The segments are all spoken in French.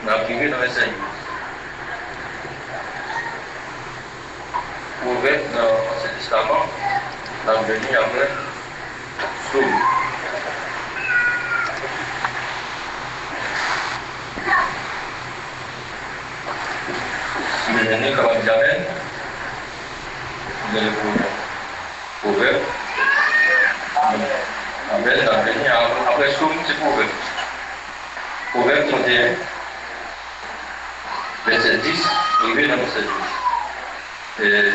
On a privé dans verset 8. Proverbe dans l'Ancien Testament, on a venu après Psaume. Si les années comme jamais, vous allez Proverbe. Après Psaume, c'est Proverbe. Proverbe 31, verset 10, arrivé dans verset 12. Et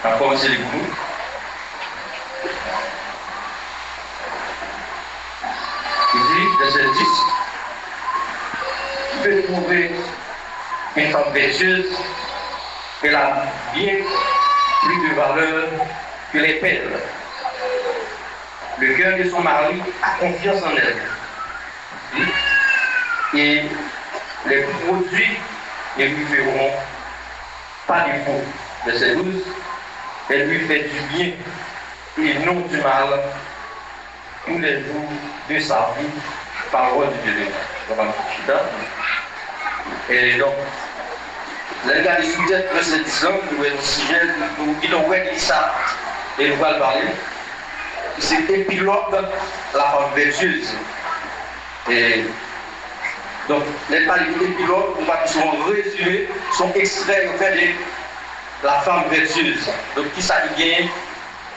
on a commencé les goûts. Il dit, verset 10, tu peux trouver une femme vertueuse, elle a bien plus de valeur que les perles. Le cœur de son mari a confiance en elle. Et les produits ne lui feront pas défaut. Verset 12, elle lui fait du bien et non du mal tous les jours de sa vie, parole de Dieu. Et donc, les gars, les sujets de ce disant, nous avons un sujet, nous avons ça, et nous allons parler. C'est épilogue, la femme vertueuse. Et donc, les paliers épilogues, sont résumés, sont extraits au fait de la femme vertueuse. Donc, qui ça qui gagne,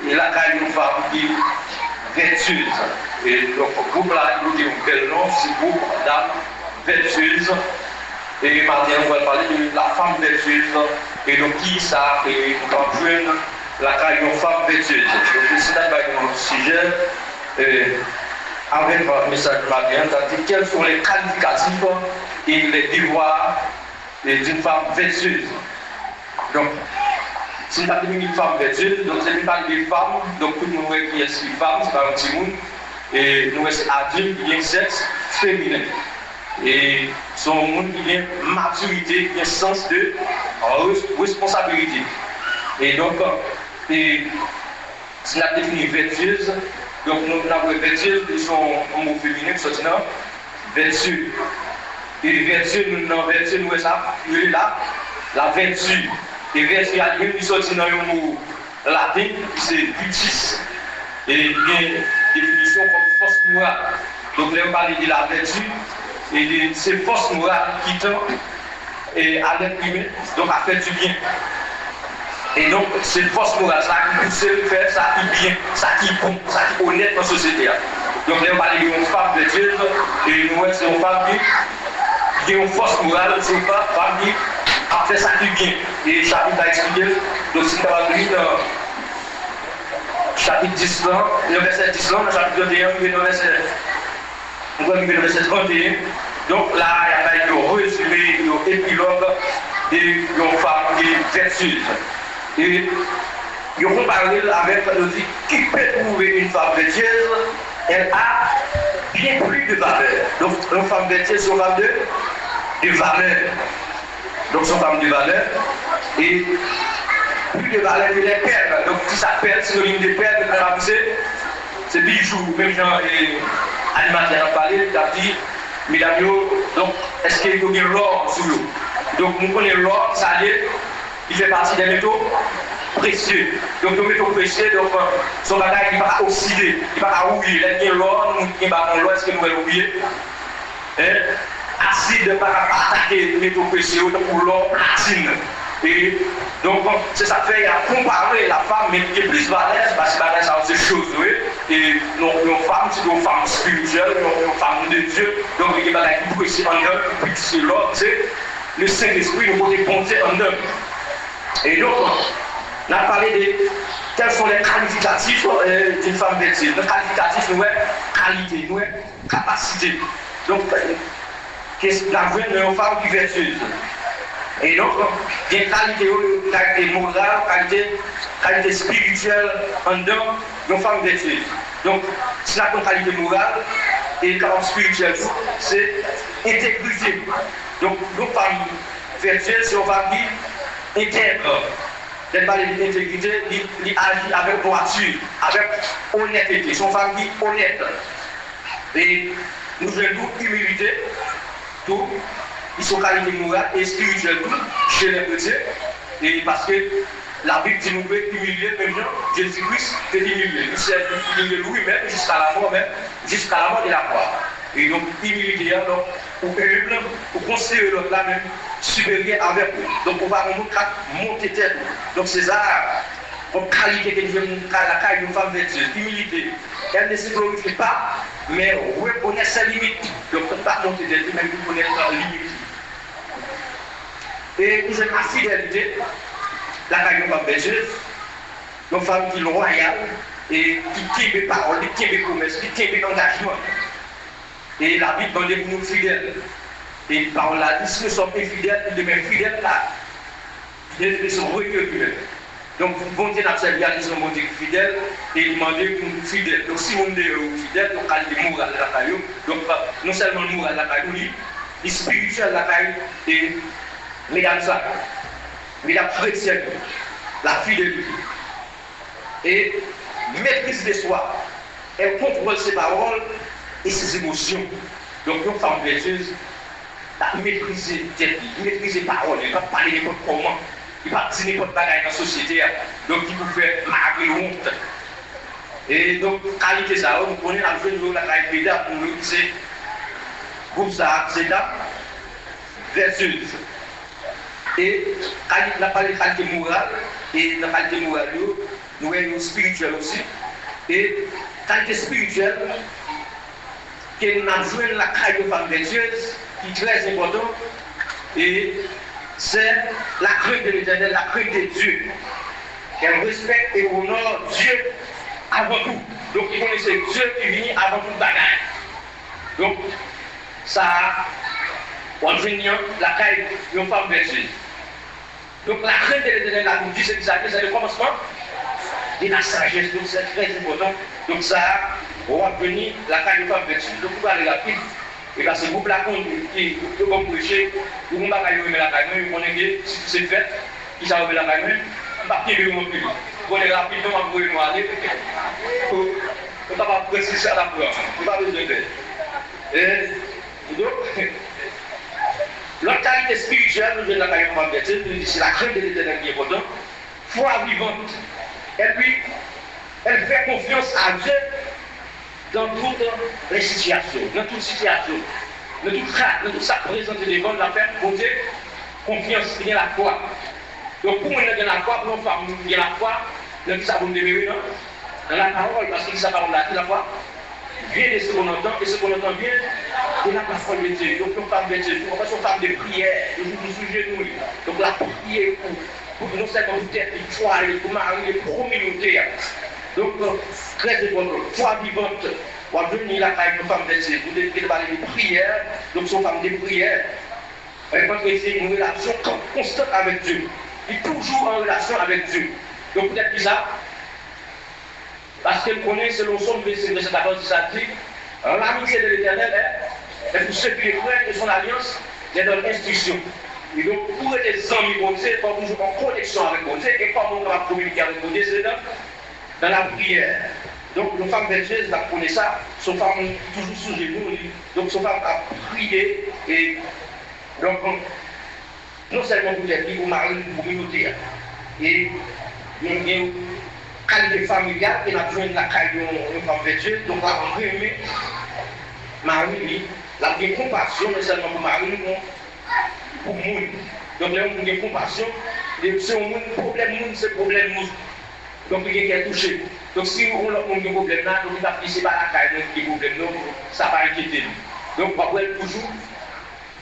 et là, il y a une femme qui est vertueuse. Et donc, le groupe là, il nous dit un bel nom, c'est le groupe d'âme vertueuse. Et maintenant, on va parler de la femme vertueuse. Et donc, qui ça, et on va jouer la carrière d'une femme vertueuse. Donc, c'est un sujet avec le message de Marie, c'est-à-dire quels sont les qualificatifs et les devoirs d'une femme vertueuse. Donc, si nous avons une femme vertueuse, donc c'est une femme de femme, donc tout le monde qui est une femme, c'est pas un petit monde, et nous sommes adultes qui ont un sexe féminin. Et son monde qui a maturité, qui a un sens de responsabilité. Et donc, si nous avons défini vertueuse, donc nous avons vertueuse, ils sont un mot féminin qui sont là, vertu. Et vertu, nous avons vertu, nous avons là, la vertu. Et vertu, ils sont dans un mot latin, c'est virtus. Et il y a une définition comme force morale. Donc là, on parle de la vertu, et c'est force morale qui tend à l'être humain, donc à faire du bien. Et donc, c'est une force morale, ça qui pousse faire ça qui bien, ça qui est bon, ça qui est honnête dans la société. Donc, là, on parle d'une femme vertueuse, et nous, c'est une femme qui a une force morale, c'est une femme qui a fait ça qui est bien. Et le chapitre a expliqué, donc, si tu as lu dans chapitre 10, le verset 10, le chapitre 21, on va arriver au verset 31. Donc, là, il y a un résumé, un épilogue d'une femme qui est vertueuse. Et ils vont parler avec nous dit qui peut trouver une femme vertueuse, elle a bien plus de valeur. Donc une femme vertueuse, c'est une femme de valeur. Donc c'est une femme de valeur et plus de valeur que les perles. Donc si ça perd, synonyme de perles, c'est bijoux. Même genre animateur a parlé, il a dit, mesdames, donc est-ce qu'il faut bien l'or sous l'eau? Donc nous connaissons l'or, ça y est. Il fait partie des métaux précieux. Donc, les métaux précieux, donc, son bagage qui va oxyder, qui va oublier. Là, il y a l'or, nous qui va l'or, est-ce que nous allons oublier? Acide ne va pas attaquer les métaux précieux, donc pour l'or, platine. Et donc, c'est ça fait, il y a comparé la femme, mais qui est plus valeur, parce que ça c'est chose, oui. Et nos femmes, c'est une femme spirituelle, une femme de Dieu. Donc, il y a des bagages qui précieux en eux, puis c'est l'or, c'est le Saint-Esprit, nous pouvons compter en eux. Et donc, on a parlé de quels sont les qualificatifs d'une femme vertueuse. Les qualificatifs, nous qualité, nous capacité. Donc, la vraie d'une femme qui est vertueuse. Et donc, il y a une qualité morale, qualité spirituelle en dedans d'une femme vertueuse. Donc, si la qualité morale et qualité spirituelle, c'est intégrité. Donc, une femme vertueuse, c'est une femme qui intègre. Elle parle d'intégrité, il agit avec droiture, avec honnêteté. Son femme qui est honnête. Et nous avons toute humilité, tout sont qualité morale et spirituelle chez les chrétiens. Et parce que la Bible dit nous pouvons humilier même gens, Jésus-Christ est humilié. Il s'est humilié lui-même jusqu'à la mort même, jusqu'à la mort de la croix. Et donc, humilité, donc, pour humble, pour considérer l'autre là même supérieur avec vous. Donc, on va monter tête. Donc, c'est ça, comme qualité que nous avons la caille d'une femme vertueuse, humilité. Elle ne se glorifie pas, mais reconnaît ses limites. Donc, on ne peut pas monter tête, même pour connaître les limites. Et nous avons la fidélité, la caille d'une femme vertueuse, une femme qui est loyale et qui tient des paroles, qui tient des promesses, qui tient des engagements. Et la Bible demande pour nous fidèles. Et par là, si nous sommes infidèles, nous devons être fidèles là. Nous sommes recueillis. Donc, bon Dieu n'a pas dit que nous sommes fidèles et demander pour nous fidèles. Donc, si nous sommes fidèles, nous allons être moraux à la caillou. Donc, non seulement moraux à la caillou, mais spirituel à la caillou. Et, mesdames, mesdames chrétiennes, la fidélité. Et maîtrise de soi. Elle contrôle ses paroles et ses émotions. Donc, une femme vertueuse, maîtriser tête, maîtriser parole, il ne va pas parler n'importe comment, il ne va pas dire n'importe quoi dans la société. Donc, il peut faire malgré honte. Et donc, qualité ça, nous connaissons la jeune la qualité pour nous, c'est pour ça, c'est là, vertueuse. Et on a parlé de qualité morale, et la qualité morale, nous avons spirituelle aussi. Et qualité spirituelle, que nous avons joué la caille de femme vertueuse, qui est très important, et c'est la crainte de l'Éternel, la crainte de Dieu. Elle respecte et honore Dieu avant tout. Donc, il connaît Dieu qui vient avant tout bagage. Donc, ça, on vient la caille d'une femme vertueuse. Donc, la crainte de l'Éternel, la nous dit, c'est le commencement de la sagesse. Donc, c'est très important. Donc, ça, on va venir la caille d'une femme vertueuse. Donc, on va aller rapide. Et là, c'est vous placons qui vont prêcher, vous ne pouvez pas remettre la caille, vous connaissez si c'est fait, qui ça remet la caille, on va pas mon plus. Vous connaissez rapidement, vous pouvez nous aller. On ne va pas préciser ça à la preuve. Vous n'avez pas besoin de faire. Et donc, l'autre qualité spirituelle, nous venons de la caille de Baptiste, c'est la crainte de l'Éternel qui est importante, foi vivante. Et puis, elle fait confiance à Dieu dans toutes les situations, dans toute situation, dans tout cas, dans tout ça présenter devant la faire, pour Dieu, confiance, il y a la foi. Donc pour moi, il y a la foi, pour nos femmes, il y a la foi, dans tout ça, vous me devez, non? Dans la parole, parce que ça parole là, la foi, vient de ce qu'on entend, et ce qu'on entend bien, c'est la parole de Dieu. Donc nos femmes de Dieu, on va faire une femme de prière, nous sujet nous. Donc la prière pour non seulement pour tête, pour foi, pour marier, pour communauté. Donc, très important, foi vivante, pour venir là avec une femme de Dieu, vous devez parler de prière, donc son femme de prière. Parce que c'est une relation constante avec Dieu. Il est toujours en relation avec Dieu. Donc, peut-être que ça, parce qu'elle connaît, selon son verset de 14, ça dit, l'amitié de l'Éternel est pour ceux qui croient de son alliance, c'est dans l'instruction. Et donc, pour être des amis comme ça, il faut toujours en connexion avec Dieu, et comment on va communiquer avec Dieu, c'est dans la prière. Donc, nos femmes vertueuses, la connaissent ça, son femme toujours sous genoux, donc son femme a prié, et donc, non seulement pour les filles, pour marier, pour communauté, et il y a une qualité familiale, et on a besoin de la qualité de femme vertueuse, donc on va remettre Marie, la compassion, non seulement pour Marie, mais pour le monde. Donc, là, on a une compassion, c'est un problème, c'est un problème. Donc, il y a qui est touché. Donc, si on a un problème là, on va pas par la caille qui problème, ça va inquiéter nous. Donc, on va toujours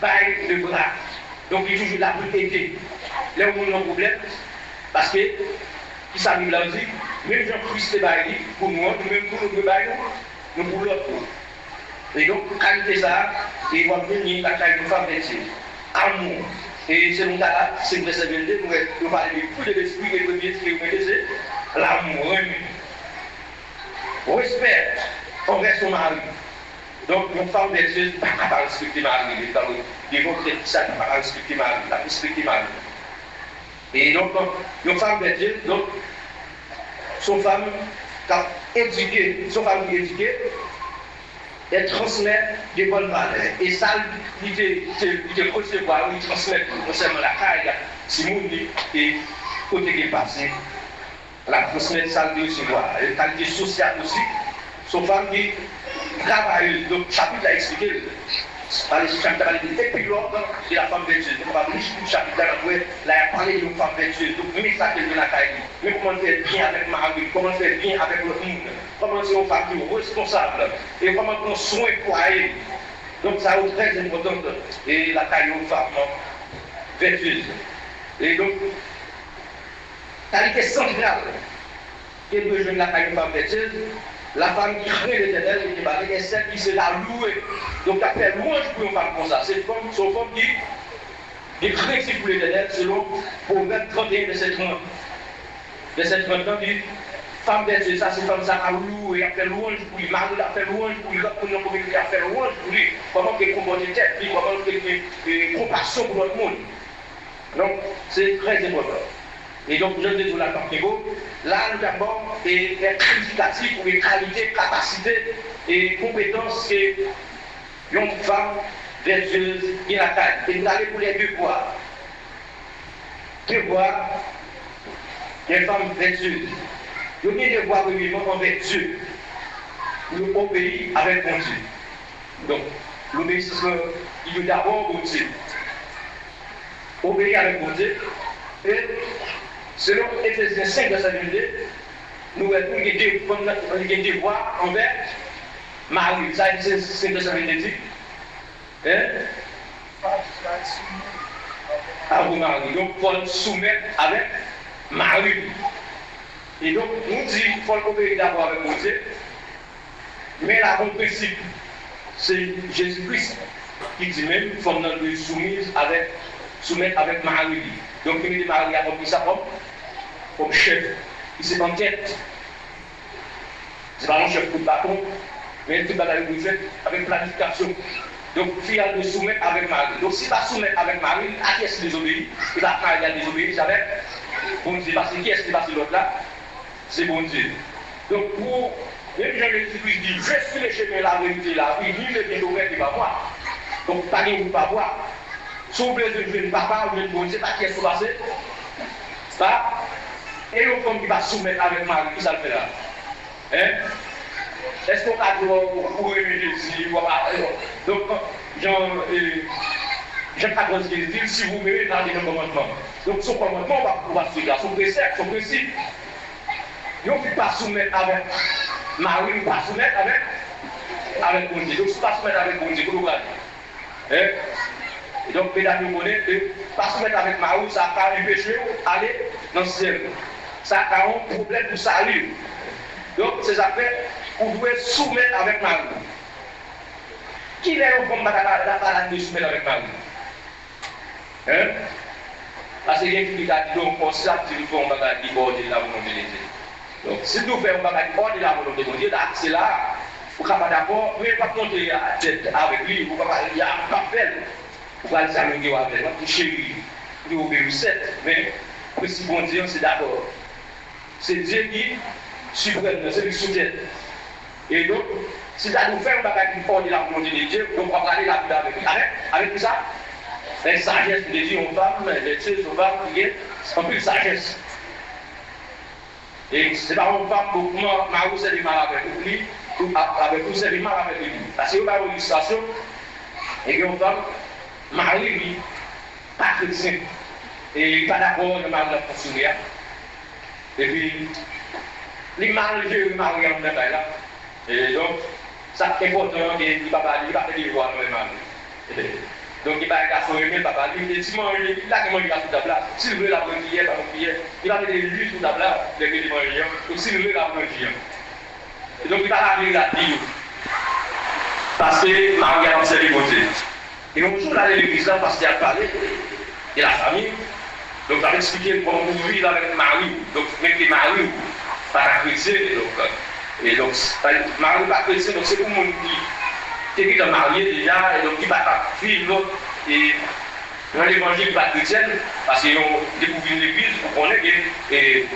bailler le bras. Donc, il y a toujours la brutalité. Là où on a un problème, parce que, qui s'arrive là aussi, même Jean-Christ est baillé pour nous, nous-mêmes pour nous bailler, nous pour l'autre. Et donc, qualité ça, et on va venir la caille de femme d'être amour. Et c'est mon cas là, c'est une persévérité, nous parlons de plus de l'esprit que le premier qui c'est l'amour. Respect, on reste son mari. Donc, une femme vertueuse n'a pas respecter mari. Il y a des ça n'a pas respecter mari, n'a pas respecter mari. Et donc, une femme vertueuse, donc, son femme qui est éduquée, et transmettre des bonnes valeurs. Et ça, il te recevoir, il transmet non seulement la caille, si mon et côté qui est passé, la transmettre ça de recevoir. La qualité sociale aussi, son femme qui travaille, donc chapitre a expliqué, par les chapitres et puis l'autre, c'est la femme vertueuse. On va venir sur le chapitre là, là, il a parlé d'une femme vertueuse, donc mais ça de la caille, mais comment faire bien avec Marie, comment faire bien avec le monde, comment c'est une femme qui est responsable, et comment prendre soin pour elle. Donc ça est très important, et la caille une femme vertueuse. Et donc, qualité centrale, qui est besoin de la caille une femme vertueuse, la femme qui crée l'Éternel et celle qui se l'a louée. Donc, elle fait louange pour une femme comme ça. C'est une femme qui crée pour l'Éternel selon Proverbe 31 de cette 30. De cette 30 ans, dit femme vertueuse, ça c'est femme ça a loué, elle fait louange pour lui, mari a fait louange pour lui, pour notre communauté a fait louange pour lui, comment qu'elle comporte tête, comment qu'elle compassion pour notre monde. Donc, c'est très important. Et donc, je dis la part niveau, là, nous d'abord, est qualificatif pour les qualités, capacités et compétences qu'une femme vertueuse qui la taille. Et nous allons pour les devoirs. Devoirs d'une femme vertueuse. Il y a des devoirs en vertu. Nous obéir avec mon Dieu. Donc, l'obéissance, il y a d'abord mon Dieu. Obéir avec mon Dieu. Et selon Ephésiens 5 de sa Bible, nous avons des devoirs envers Marie. Ça, c'est ce que ça veut dire. À vous, Marie. Donc, il faut soumettre avec Marie. Et donc, nous disons qu'il faut obéir d'abord avec mon Dieu. Mais là, mon principe, c'est Jésus-Christ qui dit même qu'il faut nous soumettre avec Marie. Donc, il dit Marie a rempli sa propre comme chef. Il s'est en tête. Ce n'est pas un chef coup de bâton, mais il fait bataille avec planification. Donc, il faut nous soumettre avec Marie. Donc, si il va soumettre avec Marie, à qui est-ce qu'il désobéit? Il va faire la désobéissance avec bon Dieu. Parce que qui est-ce qui va sur l'autre là? C'est bon Dieu. Donc, pour même Jésus-Christ dit, je suis le chemin, la vérité, la vie, ni le bien d'ouvert qui va voir. Donc, pas de pas voir. Si vous voulez de papa ou de bon Dieu, pas qui est-ce qui va passer? Ça. Et le femme qui va soumettre avec Marie, qui ça le fait là? Hein? Est-ce qu'on a droit pour Jésus? Donc, Jean 14 qui dit, si vous mettez dans les commandements. Donc, son commandement, on va suivre, son précepte, son principe. On ne peut pas soumettre avec Marie, on ne peut pas soumettre avec bon Dieu. Donc, si on ne peut pas soumettre avec bon Dieu, comment on va dire? Et donc, mesdames, nous connaissons, ne pas soumettre avec Marie, ça a empêché d'aller dans le ciel. Ça a un problème pour salut. Donc, c'est ça fait, vous devez soumettre avec Marie. Qui est le bon bagage de soumettre avec Marie? Hein? Parce qu'il y a quelqu'un qui a dit, donc, on sait que nous faisons un bagage qui borde la volonté de Dieu. Donc, si nous faisons un bagage qui borde la volonté de Dieu, c'est là, vous n'êtes pas d'accord, vous ne pouvez pas compter avec lui, vous ne pouvez pas faire. Vous allez s'amuser avec votre chérie, vous obéissez, mais si bon Dieu, c'est d'accord. C'est Dieu qui suprême, c'est lui soutient. Et donc, si ça nous fait un bagage qui porte la volonté de Dieu, donc on va regarder la Bible avec lui. Avec ça, la sagesse de Dieu, on va, les choses, on va prier, c'est un peu de sagesse. Et c'est pas une femme pour moi, Marie, c'est du mal avec lui, avec tout, c'est du mal avec lui. Parce que vous avez une illustration, et puis on femme, Marie, lui, pas chrétien, et pas d'accord de Marie pour fonctionner. Et puis, les mariés, les mariés en même là. Et donc, ça c'est important, il va pas faire des voix dans le mari. Donc, il va faire un papa, il dit, si moi, il a comment il va tout à plat. S'il veut la bonne prière, il va mettre lui tout à plat, les mariés, ou s'il veut la bonne prière. Et donc, il va la dire. Parce que Marie a observé le côté. Et on joue là l'église là parce qu'il a parlé de la famille. Donc, il a expliqué comment vous vivez avec Marie. Donc, même que Marie, pas la chrétien. Et donc, Marie pas chrétien, donc c'est pour mon qui est marié déjà, et donc qui va pas suivre l'autre. Et dans l'évangile pas chrétien, parce qu'ils ont découvert l'église, vous connaissez, et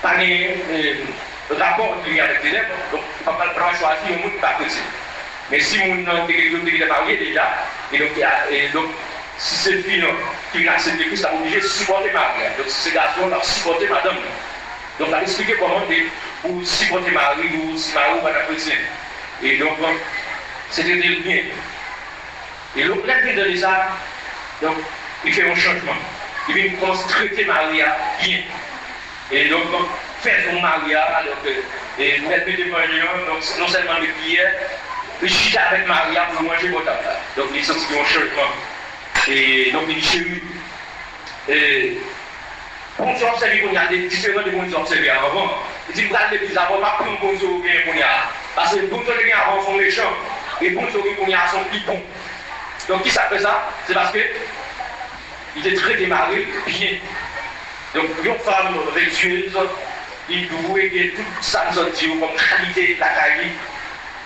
pas de rapport avec les lèvres. Donc, on va choisir un monde pas chrétien. Mais si mon nom est marié déjà, et donc si c'est le fille qui n'a accepté Christ, ça va obligé de supporter Marie. Donc si c'est garçon, on va supporter madame. Donc on va expliquer comment pour supporter Marie ou si Marie va la chrétienne. Et donc c'était bien. Et l'autre de ça, donc il fait un changement. Il vient commencer à traiter Maria bien. Et donc faire son Maria, et mettre des moyens, donc non seulement les prières, il chute avec Maria pour manger votre table. Donc il sent qu'il y a un changement. Et donc il dit chez lui. Et pour nous observer qu'on y a des différents de nous observer avant. Il dit, vous allez les avant, pas pour nous observer qu'on y a. Parce que pour nous observer avant sont méchants. Et pour nous observer qu'on y a sont plus bons. Donc qui ça fait ça? C'est parce que il est très démarré bien. Donc une femme vertueuse, il doit aider tout ça nous dit comme qualité de la carrière.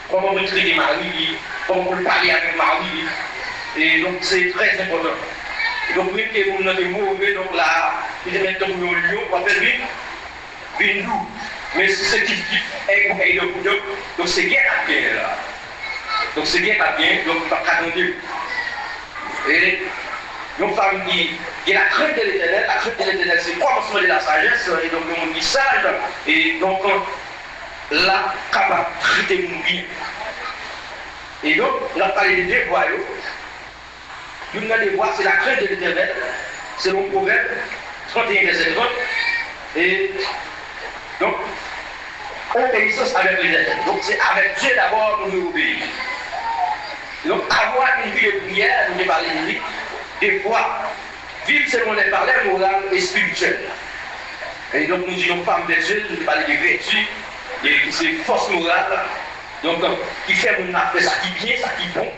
Comment on traiter Marie, comment on parler avec Marie. Et donc c'est très important. Donc même que vous n'avez mauvais, donc là, il est maintenant au lion, on va faire vite nous. Mais c'est qui est pour aider le coup donc c'est bien à bien là. Donc c'est bien à bien, donc on va pas attendre. Et une femme qui a la crainte de l'éternel, la crainte de l'éternel, c'est le commencement de la sagesse, et donc on dit sage, et donc là, capable de traiter mon bien. Et donc, on a parlé de deux voies. L'une des voies, c'est la crainte de l'éternel, selon Proverbe 31, verset 30. Et donc, obéissance avec l'éternel. Donc, c'est avec Dieu d'abord que nous obéissons. Donc, avoir une vie de prière, nous parlé de lui, des fois, vivre selon les valeurs morales et spirituelles. Et donc, nous disons femme de Dieu, nous parlons de vertu, et c'est force morale, donc, qui fait mon affaire, ça qui est bien, ça qui est bon.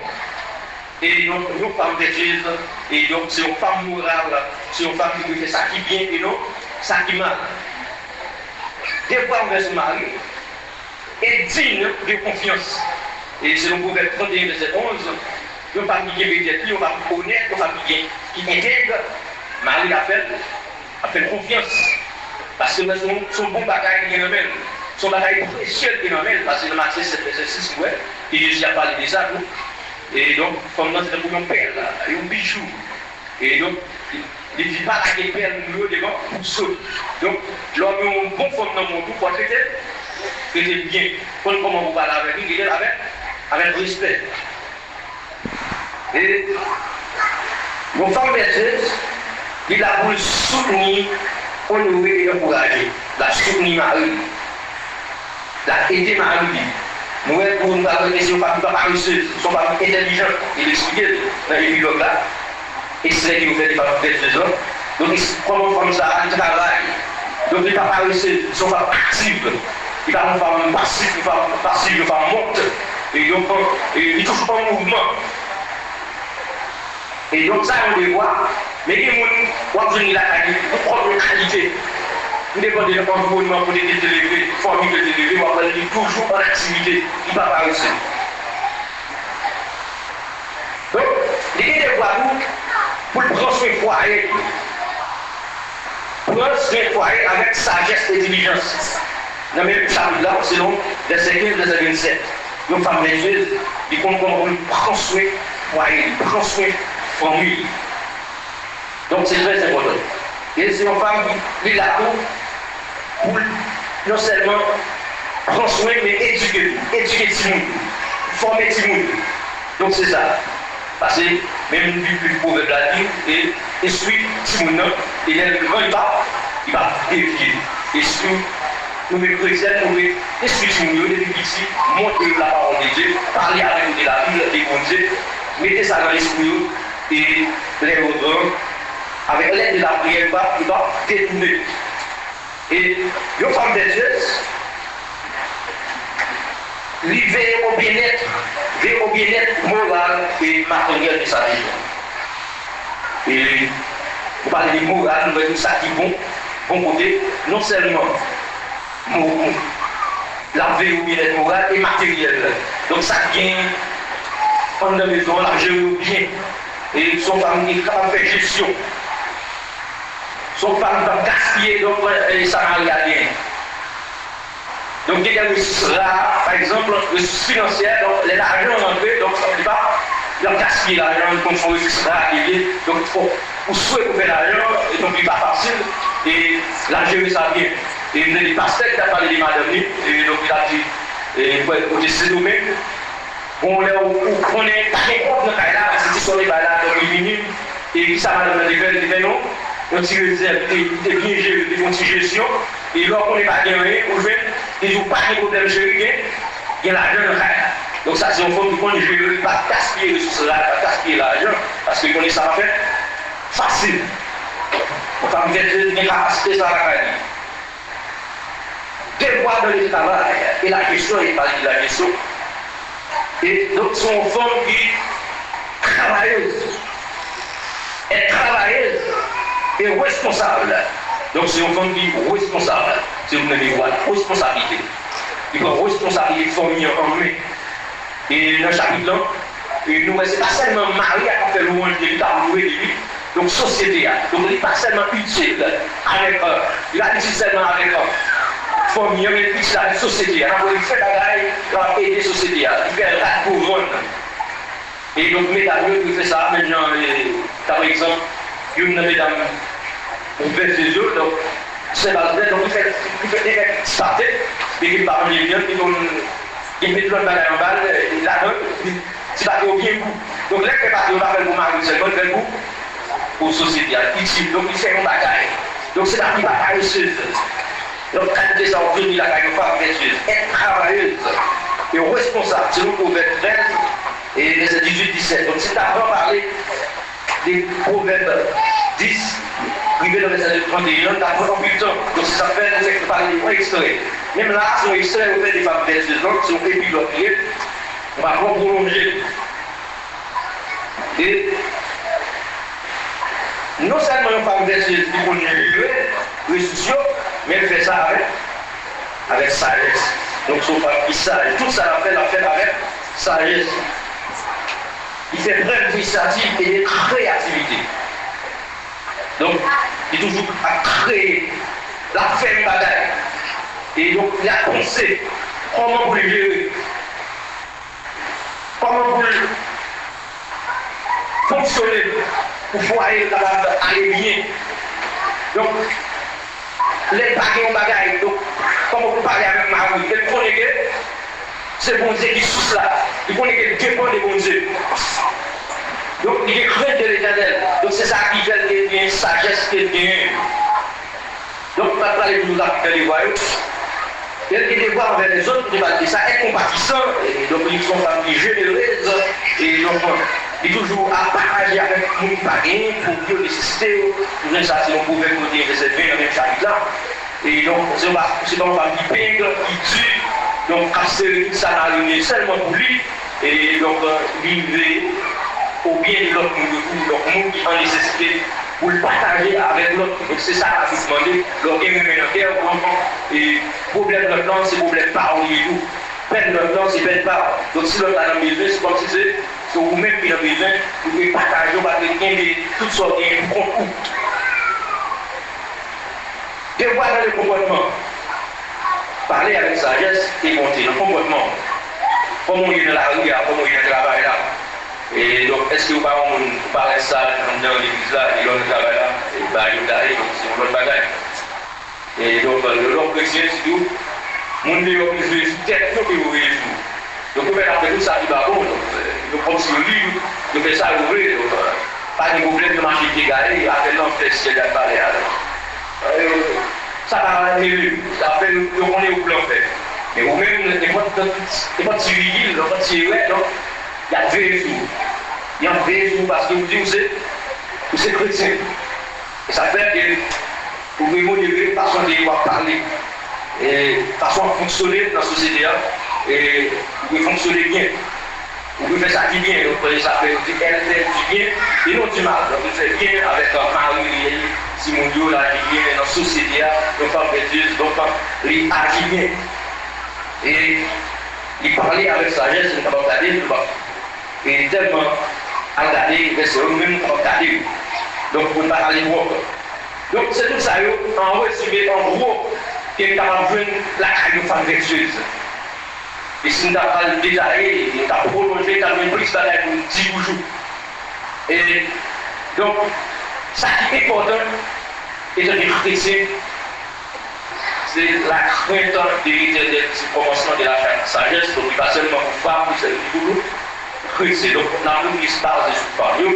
Et donc, nous femmes de Dieu, et donc, c'est une femme morale, c'est une femme qui fait ça qui est bien, et non, ça qui est mal. Des fois, on veut se marier, et digne de confiance. Et selon Proverbe 31, verset 11, nous pas qui est véritable, on va honnête, on va qui intègre, Marie a fait confiance. Parce que son bon bagage qui est même, son bagage précieux qui est même, parce que le Matthieu 7, verset 6, ouais, et Jésus a parlé de ça, et donc, comme nous, c'était pour un père, là, et un bijou. Et donc, il ne dit pas que les pères nous devant pour sauter. Donc, l'homme est un bon femme dans mon tout, pour traiter bien. Comment vous parlez avec lui, avec respect. Et nos femmes vertueuses, il a voulu soutenir, honorer et encourager. La soutenir Marie. La aider Marie. Nous, pour nous avoir si on ne pas réussir, sont pas intelligents, il explique dans l'épilogue là. Et c'est ce qui nous fait des femmes vertueuses. Donc, comment comme ça, elle travaille. Donc, il ne va pas réussir, ils ne sont pas actifs. Il va nous faire passif, il va passer, il va monter. Et donc, il ne touche pas au mouvement. Et donc, ça, on le voit. Mais les gens, on va venir la qualité, pour prendre une qualité. Nous dépendons de l'environnement pour les élevés, famille de élevés, on va aller toujours en activité. Il ne va pas réussir. Donc, les gens de voir pour prendre soin du foyer. Prendre soin du foyer avec sagesse et diligence. Dans le même chapitre-là, selon verset 15, verset 27. Nos femmes vertueuses, ils comptent comment on prend soin du foyer, prend soin de la famille. Donc c'est très important. Et c'est une femme qui est là pour non seulement prendre soin, mais éduquer tout le monde, former tout le monde. Donc c'est ça. Parce que même du proverbe l'a dit, et esprit tout le monde, il est grand, il va vérifier. Esprit, nous les chrétiens, nous les esprit tout le monde, depuis ici, montrer la parole de Dieu, parler avec nous de la Bible, des bons Dieu, mettez ça dans l'esprit et les autres. Avec l'aide de la prière, il va détourner. Et une femme de Dieu, lui veille au bien-être moral et matériel de sa vie. Et vous parlez de moral, nous voyons ça qui est bon côté, non seulement la veille au bien-être moral et matériel. Donc ça vient en la maison, la gérer bien. Et son femme est capable de faire gestion. Son femme va gaspiller, donc ça n'a rien. Donc, il y a des ressources rares, par exemple, ressources financières, donc l'argent rentré, donc ça ne peut pas leur gaspiller l'argent, donc il faut ressources rares qui viennent. Donc, il faut, ou souhait pour faire l'argent, et donc il n'est pas facile, et la gérer ça bien. Et il y a des pasteurs qui ont parlé de madame, et donc il a dit, et pour ces domaines, bon, là où on est pas compte dans le là, c'est sur les balades, donc il minime, et ça madame le révèle, il dit non, on tire les ailes, il est bien géré, il font une gestion, et lorsqu'on n'est pas bien, on fait, ils n'ont pas de problème géré, il y a l'argent dans le là. Donc ça, c'est un fond qu'on ne gérer, pas gaspiller les ressources là, pas gaspiller l'argent, parce qu'on est ça en fait facile. On va me mettre une capacité ça à la caille. Devoir de l'État et la gestion, il parle de la gestion. Et donc, son femme qui travailleuse, est travailleuse et responsable. Donc, c'est une femme qui est responsable. C'est une responsabilité. Il faut responsabilité famille en main. Et dans le chapitre là, nous, c'est pas seulement Marie à faire louange de l'État, donc société. Donc, il n'est pas seulement utile avec eux. Il a utile seulement avec eux. Famille, mais puis la société. Alors, il fait la gaille, il va aider la société. Il fait la couronne. Et donc, mesdames, il fait ça. Maintenant, par exemple, une mesdames, on fait ses yeux, donc, c'est pas vrai, donc il fait des starter, et il parle bien, il met l'autre balle en balle, il la donne, c'est pas qu'il bien goût. Donc, là, il va faire pour Marie, c'est bon, il goût pour la société, utile. Donc, il fait un bagaille. Donc, c'est la bagaille seule. Donc, quand les enfants viennent, il a une femme vertueuse, être travailleuse et responsable, c'est le proverbe 13 et verset 18-17. Donc, c'est avant parler des proverbes 10, privé dans le verset 31, d'abord en bulletin. Donc, ça fait parler des points extraits. Même là, si on extrait, on fait des femmes vertueuses. Donc, si on fait piloter, on va prolonger. Et non seulement une femme vertueuse qui peut gérer les soucis, mais elle fait ça avec sagesse. Donc, son femme qui sage. Tout ça, la fait avec sagesse. Il fait preuve d'initiative et de créativité. Donc, il est toujours à créer, la faire une bataille. Et donc, il a pensé comment vous le gérer, comment vous le fonctionner pour pouvoir aller bien. Donc, les bagailles en bagaille, donc, comment vous parlez avec Marie, elle connaît que c'est bon Dieu qui souffle là, il connaît que Dieu dépend des bons Dieu. Donc, il est crainte de l'Éternel. Donc, c'est ça qui fait qu'il y a une sagesse qu'il y a. Donc, pas parler de nous dans les voyous. Il y a des devoirs envers les autres, il va dire ça, être compatissant. Et donc, ils sont familles généreuses. Et donc, il est toujours à partager avec nous qui parlent pour bien nécessiter. Pour ça, si on pouvait côté de cette vie dans le même chapitre là. Et donc, c'est pas une famille qui pègre, qui tue. Donc, casser ça n'a rien seulement pour lui. Et donc, vivre au bien de l'autre monde qui en nécessité pour le partager avec l'autre. Donc c'est ça à vous demander. Donc il y a une terre, et problème de l'autre, c'est problème parole et tout. Peine de l'autre, c'est peine parole. Donc si l'autre a besoin, c'est comme si c'est vous-même qui avez besoin, vous pouvez partager, vous pouvez gagner toutes sortes de concours. Et voilà le comportement. Parler avec sagesse et monter le comportement. Comment il est dans la rue, comment il est dans le travail là. Et donc, est-ce que vous parlez ça dans l'église là, et l'autre travail là, et bah, il arrive, donc c'est une autre bagaille. Et donc, le long chrétien, c'est tout, mon Dieu, il se tête, il faut qu'il ouvre tout. Donc, vous faites après tout ça qui va bon, donc, vous prenez sur le livre, vous faites ça ouvrir, donc, pas de problème de marcher dégalé, après l'enfer, si elle a parlé alors. Ça va aller, après, on est au plan fait. Mais vous-même, les potes civils, les potes civils, donc, il y a deux jours. Il y a deux jours parce que vous dites vous êtes chrétien. Et ça fait que vous pouvez modérer façon de parler, et façon de fonctionner dans la société. Et vous pouvez fonctionner bien. Vous pouvez faire ça qui bien. Donc, ça fait elle fait du bien et non du mal. Donc, vous faites bien avec Marie, Simon Dio, là, qui vient dans la société, donc femme vertueuse, donc il agit bien. Et il parlait avec sagesse, il ne peut pas regarder, et tellement à regarder, c'est eux-mêmes qui regarder. Donc, vous ne pouvez pas aller voir. Donc, c'est tout ça, en résumé, en gros, qui est capable de jouer la caille de femme vertueuse. Et si nous avons détaillé, nous avons prolongé, nous avons pris ça pour 10 jours. Et donc, ça qui est important, étant donné chrétien, c'est la crainte de l'éternel, c'est le commencement de la sagesse, donc pas seulement pour femmes, pour celles qui boulot, chrétien. Donc, on a une liste basée sur Fario,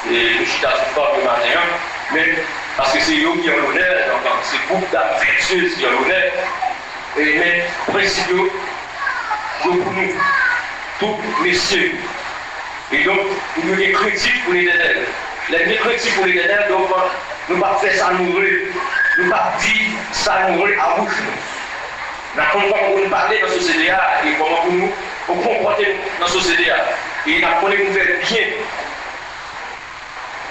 et je suis dans une forme de matin, mais parce que c'est eux qui ont l'honneur, donc c'est le groupe d'âmes vertueuses qui ont l'honneur, mais principaux, pour nous, tous messieurs. Et donc, nous sommes critiques pour l'éternel. Les critiques pour l'éternel, donc, nous ne pouvons pas faire ça nourrir. Nous ne pouvons pas dire ça nourrir à bouche. Nous avons comment nous parler dans la société et comment nous comporter dans la société. Et nous avons nous faire bien.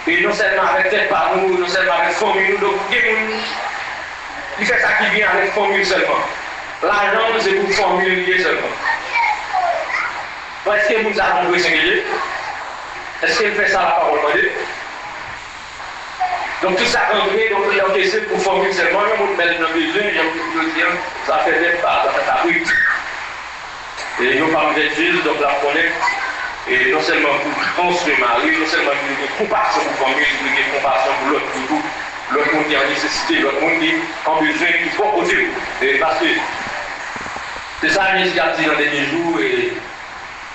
Et non seulement avec tête par nous, non seulement avec formule, donc, il fait ça qui vient avec formule seulement. L'argent, c'est pour formuler seulement. Est-ce que vous avez compris Saint-Guélier? Est-ce qu'il fait ça la parole de Dieu? Donc tout ça rentré, donc il y a un essai pour formuler seulement, il y a un mettre dans le besoin, il y a un dire, ça fait même pas, ça fait abri. Et nous parlons de Jésus, donc la connaît, et non seulement pour construire Marie, non seulement pour une compassion pour formuler, pour une compassion pour l'autre, pour tout, l'autre monde qui est en nécessité, l'autre monde qui est en besoin, qui faut côté. Et parce que c'est ça que Jésus a dit dans les derniers jours, et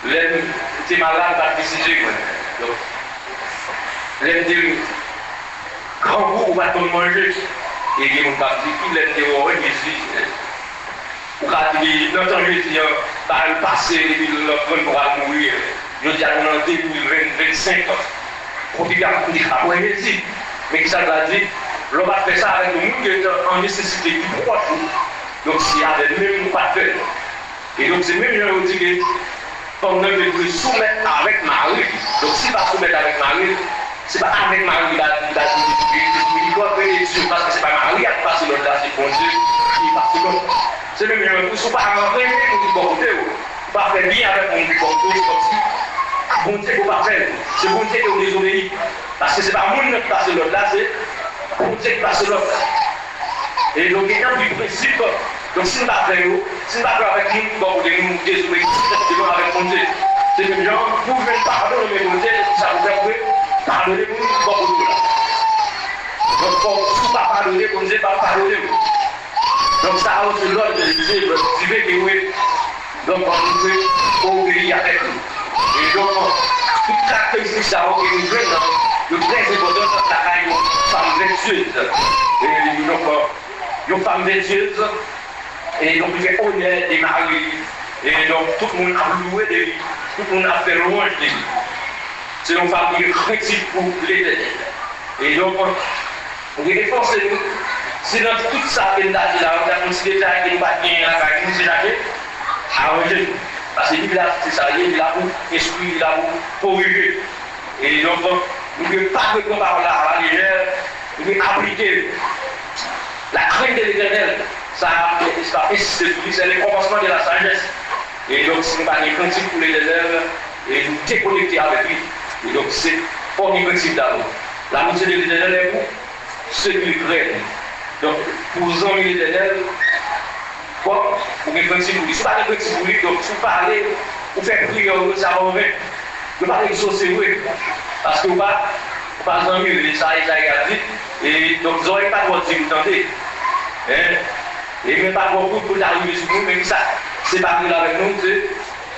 l'aime, c'est malade, pas décider. Donc, l'aime dit, grand goût, on va tout manger. Et il y a mon parti qui l'aime dit, oh, Jésus, ou quand il dit, notre Jésus, par le passé, et puis l'autre pourra mourir. Je dis à nous en 2025 ans. Profitez à dire, après Jésus. Mais qui ça va dire, l'on va faire ça avec nous qui est en nécessité du proche. Donc, s'il y a des mêmes pas de faire. Et donc, c'est même, je dis que, comme nous devons soumettre avec Marie. Donc, si pas soumettre avec Marie, c'est pas avec Marie qu'il a dit, il doit faire les yeux, parce que c'est pas Marie qui a passé l'autre là, c'est bon Dieu qui passe l'autre. C'est même, ils ne sont pas rentrés pour du bon côté, pas faire bien avec mon bon côté, comme si, bon Dieu qu'on va faire, c'est bon Dieu qu'on désobéit. Parce que c'est pas moi qui passe l'autre là, c'est bon Dieu qui passe l'autre. Et donc, il y a un principe. Donc, si nous ne faisons pas avec nous, nous nous désobéir, c'est avec mon Dieu. C'est que les gens, vous pouvez pardonner mon Dieu, ça vous fait pardonner pour nous, pour nous. Donc, il ne faut pas pardonner, mon Dieu, pas pardonner. Donc, ça a aussi l'ordre de Dieu, tu veux que oui. Donc, on peut obéir avec nous. Et donc, toute caractéristique, ça va nous jouer dans le très important, c'est la caille, une femme vertueuse. Et donc, une femme vertueuse. Et donc, il fait honneur des maris. Et donc, tout le monde a loué de lui. Tout le monde a fait louange de lui. C'est une femme qui est critique pour l'éternel. Et donc, on va défoncer nous. C'est dans tout ça que nous avons dit là, on a considéré que nous ne pouvons pas gagner la caille, nous, c'est jamais arranger nous. Parce que lui, c'est ça, il est là pour esprit, il est là pour corriger. Et donc, nous ne pouvons pas répondre par là à la légère, nous devons appliquer la crainte de l'éternel. Ça va insister sur lui, c'est le commencement de la sagesse. Et donc, si nous n'avons pas de principe pour l'éternel, et nous déconnecter avec lui. Et donc, c'est pour les principes d'abord. L'amitié de l'éternel est pour ceux qui le craignent. Donc, pour les hommes l'éternel, pour les principes pour lui. Si vous n'avez pas de principe pour lui, donc, si vous parlez, vous faites prier, ça va ouvrir. Vous ne parlez pas de c'est vrai. Parce que vous ne pas en mieux, ça a dit. Et donc, vous n'aurez pas de votre dignité. Et même pas beaucoup pour arriver sur nous, mais ça, c'est pas nous avec nous,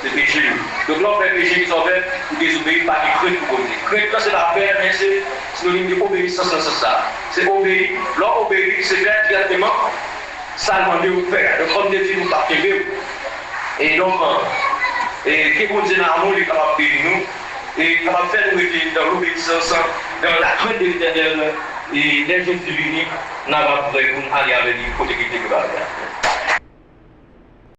c'est péché. Donc là, on fait péché qui sont faits pour désobéir, pas qui craignent pour communiquer. Crainte, c'est la paix, mais c'est synonyme d'obéissance dans ce sens. C'est obéir. Là, obéir, c'est faire directement, ça demande de faire. Donc, comme des filles, nous partagez. Et donc, qui vous dit dans l'amour, il est capable de nous, et capable de faire nous être dans l'obéissance, dans la crainte de l'éternel. Et les gens qui viennent, nous allons aller avec lui pour l'équité que va faire.